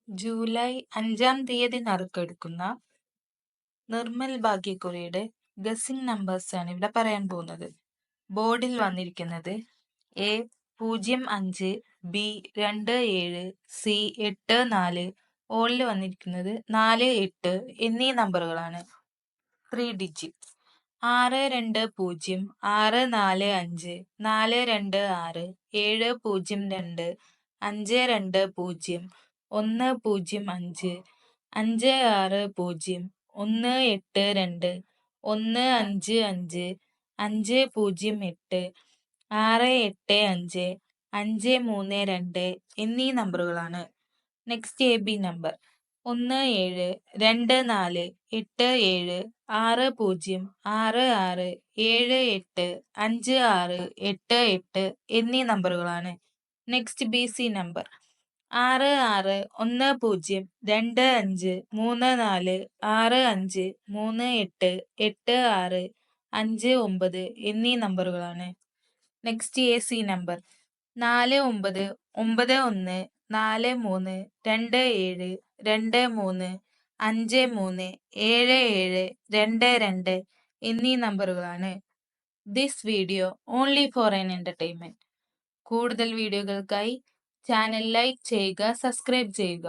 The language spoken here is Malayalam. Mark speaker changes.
Speaker 1: ജൂലൈ 5-ാം തീയതി നറുക്കെടുക്കുന്ന നിർമ്മൽ ഭാഗ്യക്കുറിയുടെ ഗസിംഗ് നമ്പേഴ്സ് ആണ് ഇവിടെ പറയാൻ പോകുന്നത്. ബോർഡിൽ വന്നിരിക്കുന്നത് A05, B27, C84, ഓളിൽ വന്നിരിക്കുന്നത് 48 എന്നീ നമ്പറുകളാണ്. 3 ഡിജിറ്റ് 620 645 426 702 520 105 560 182 155 508 685 532 എന്നീ നമ്പറുകളാണ്. നെക്സ്റ്റ് AB നമ്പർ 1724876066785688 എന്നീ നമ്പറുകളാണ്. നെക്സ്റ്റ് BC നമ്പർ 6610253465388659 എന്നീ നമ്പറുകളാണ്. നെക്സ്റ്റ് AC നമ്പർ 49914327235722 എന്നീ നമ്പറുകളാണ്. This video only for an entertainment. കൂടുതൽ വീഡിയോകൾക്കായി ചാനൽ ലൈക്ക് ചെയ്യുക, സബ്സ്ക്രൈബ് ചെയ്യുക.